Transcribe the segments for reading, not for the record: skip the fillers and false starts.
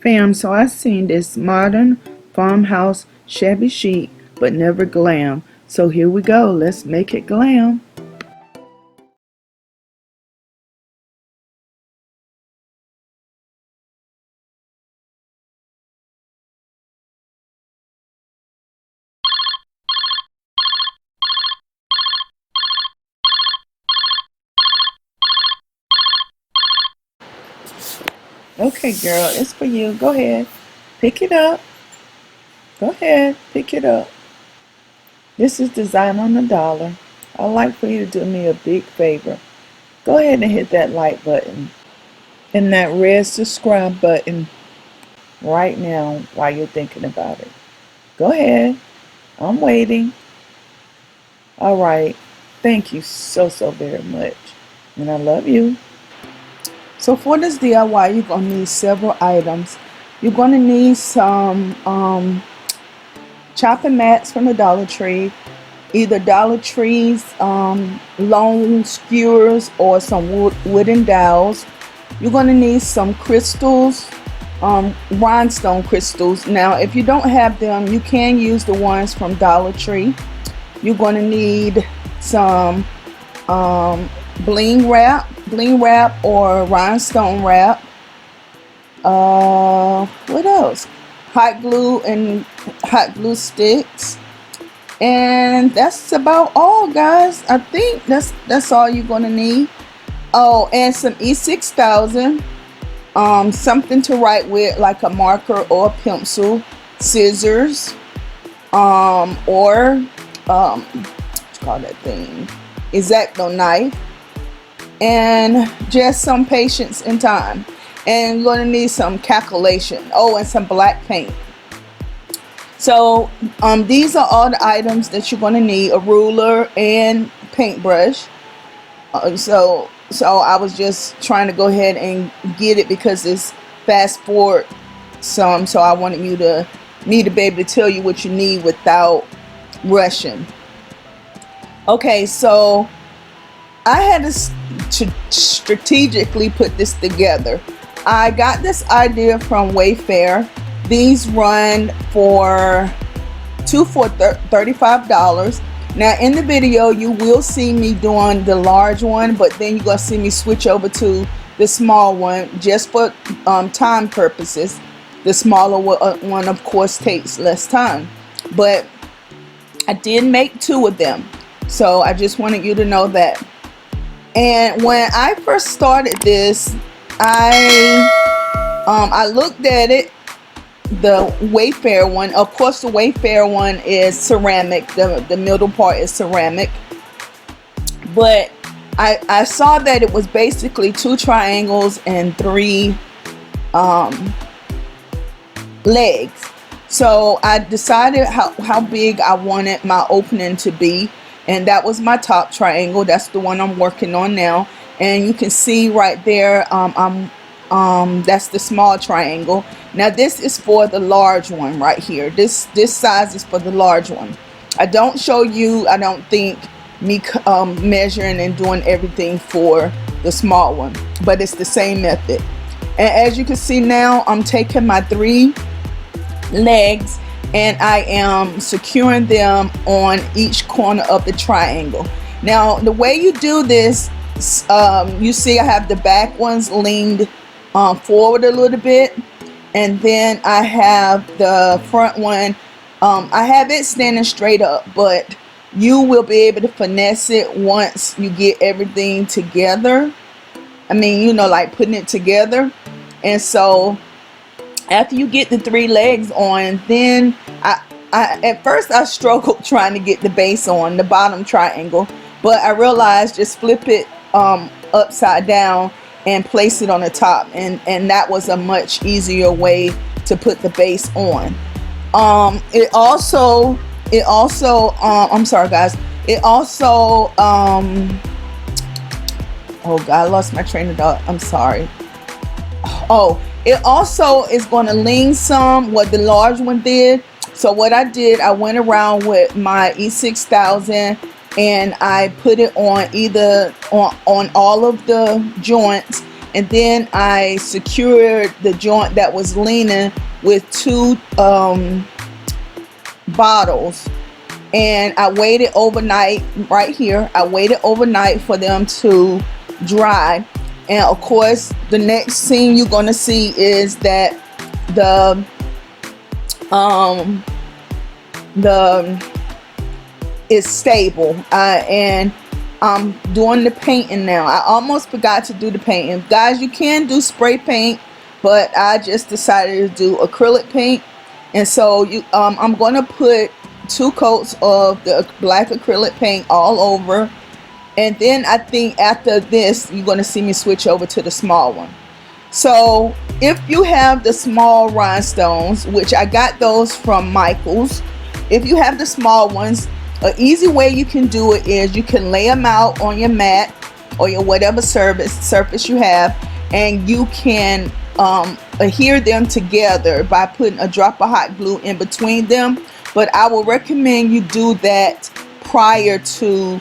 Fam, so I seen this modern farmhouse shabby chic but never glam. So here we go, let's make it glam. Okay girl, it's for you. Go ahead. Pick it up. Go ahead, pick it up. This is Design on the Dollar. I'd like for you to do me a big favor. Go ahead and hit that like button and that red subscribe button right now while you're thinking about it. Go ahead. I'm waiting. All right. Thank you so very much. And I love you. So for this DIY, you're going to need several items. You're going to need some chopping mats from the Dollar Tree. Either Dollar Tree's long skewers or some wooden dowels. You're going to need some crystals, rhinestone crystals. Now, if you don't have them, you can use the ones from Dollar Tree. You're going to need some bling wrap or rhinestone wrap. What else? Hot glue and hot glue sticks. And that's about all, guys. I think that's all you're gonna need. Oh, and some E6000, something to write with, like a marker or a pencil, scissors, or what you call that thing, X-Acto knife, and just some patience and time. And you're gonna need some calculation. Oh, and some black paint. So these are all the items that you're going to need: a ruler and paintbrush. So I was just trying to go ahead and get it because it's fast forward some. So I wanted me to be able to tell you what you need without rushing. Okay, so I had to strategically put this together. I got this idea from Wayfair. These run for $35. Now in the video you will see me doing the large one, but then you're gonna see me switch over to the small one just for time purposes. The smaller one of course takes less time, but I did make 2 of them, so I just wanted you to know that. And when I first started this, I looked at it, the Wayfair one. Of course the Wayfair one is ceramic, the middle part is ceramic, but I saw that it was basically 2 triangles and 3 legs. So I decided how big I wanted my opening to be, and that was my top triangle. That's the one I'm working on now, and you can see right there that's the small triangle. Now this is for the large one right here. This size is for the large one. I don't show you, I don't think, me measuring and doing everything for the small one, but it's the same method. And as you can see now, I'm taking my 3 legs and I am securing them on each corner of the triangle. Now the way you do this, you see I have the back ones leaned forward a little bit, and then I have the front one, I have it standing straight up, but you will be able to finesse it once you get everything together. I mean, you know, like putting it together. And so after you get the 3 legs on, then I at first I struggled trying to get the base on the bottom triangle, but I realized just flip it upside down and place it on the top, and that was a much easier way to put the base on. It also I'm sorry guys, it also oh god, I lost my train of thought. I'm sorry. Oh, it also is going to lean some what the large one did. So what I did, I went around with my E6000 and I put it on either on all of the joints, and then I secured the joint that was leaning with two bottles, and I waited overnight right here. I waited overnight for them to dry, and of course the next scene you're gonna see is that the is stable, and I'm doing the painting now. I almost forgot to do the painting, guys. You can do spray paint, but I just decided to do acrylic paint. And so I'm going to put 2 coats of the black acrylic paint all over, and then I think after this you're going to see me switch over to the small one. So if you have the small rhinestones, which I got those from Michael's, if you have the small ones, an easy way you can do it is you can lay them out on your mat or your whatever surface you have, and you can adhere them together by putting a drop of hot glue in between them. But I will recommend you do that prior to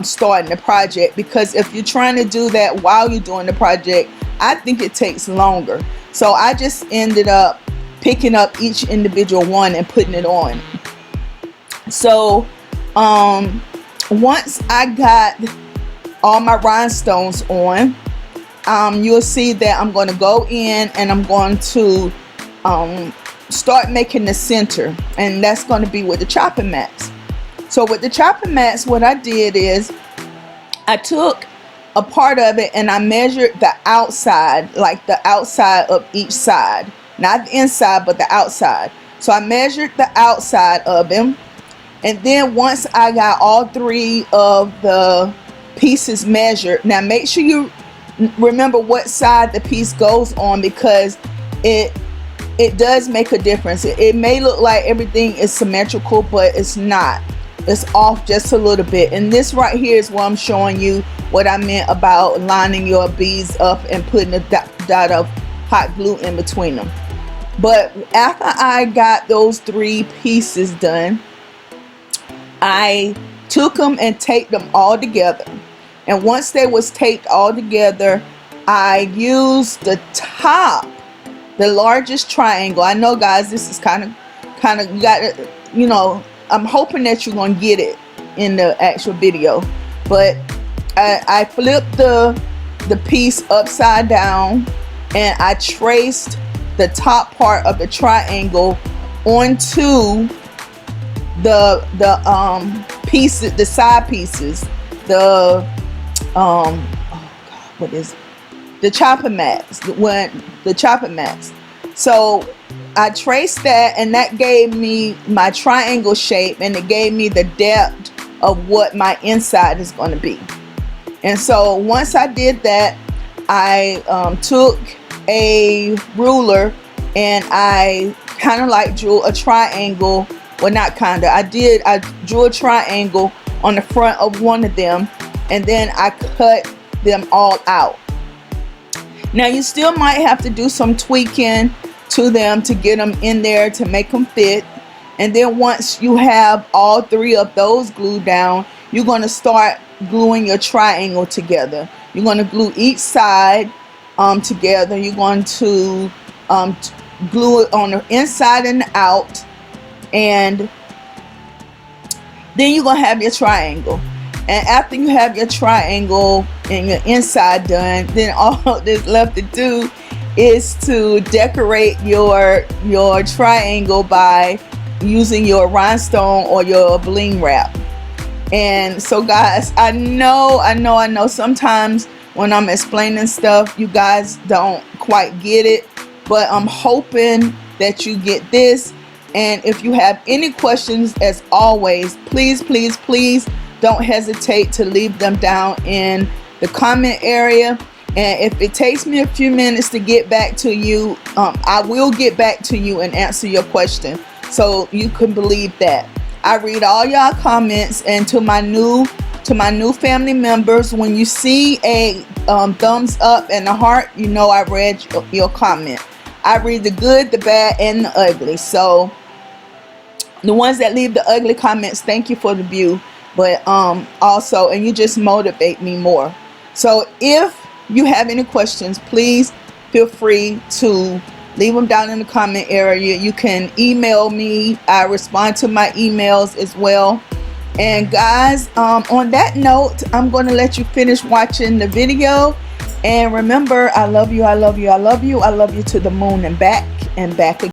starting the project, because if you're trying to do that while you're doing the project, I think it takes longer. So I just ended up picking up each individual one and putting it on. So once I got all my rhinestones on, you'll see that I'm going to go in and I'm going to start making the center, and that's going to be with the chopping mats. So with the chopping mats, what I did is I took a part of it and I measured the outside, like the outside of each side, not the inside but the outside. So I measured the outside of them, and then once I got all 3 of the pieces measured, now make sure you remember what side the piece goes on, because it does make a difference. It may look like everything is symmetrical, but it's not. It's off just a little bit. And this right here is what I'm showing you what I meant about lining your beads up and putting a dot of hot glue in between them. But after I got those 3 pieces done, I took them and taped them all together. And once they was taped all together, I used the top, the largest triangle. I know, guys, this is kind of you gotta, you know, I'm hoping that you're gonna get it in the actual video, but I flipped the piece upside down and I traced the top part of the triangle onto the pieces, the side pieces, the what is it? The chopping mats, the chopping mats. So I traced that, and that gave me my triangle shape, and it gave me the depth of what my inside is going to be. And so once I did that, I took a ruler and I kind of like drew a triangle. Well, not kind of, I drew a triangle on the front of one of them, and then I cut them all out. Now you still might have to do some tweaking to them to get them in there to make them fit. And then once you have all 3 of those glued down, you're going to start gluing your triangle together. You're going to glue each side together. You're going to glue it on the inside and the out, and then you're going to have your triangle. And after you have your triangle and your inside done, then all that's left to do is to decorate your triangle by using your rhinestone or your bling wrap. And so, guys, I know sometimes when I'm explaining stuff, you guys don't quite get it, but I'm hoping that you get this. And if you have any questions, as always, please don't hesitate to leave them down in the comment area. And if it takes me a few minutes to get back to you, I will get back to you and answer your question, so you can believe that. I read all y'all comments, and to my new family members, when you see a thumbs up and a heart, you know I read your comment. I read the good, the bad, and the ugly. So the ones that leave the ugly comments, thank you for the view, but also, and you just motivate me more. So if you have any questions, please feel free to leave them down in the comment area. You can email me. I respond to my emails as well. And guys, on that note, I'm going to let you finish watching the video. And remember, I love you, I love you, I love you, I love you to the moon and back again.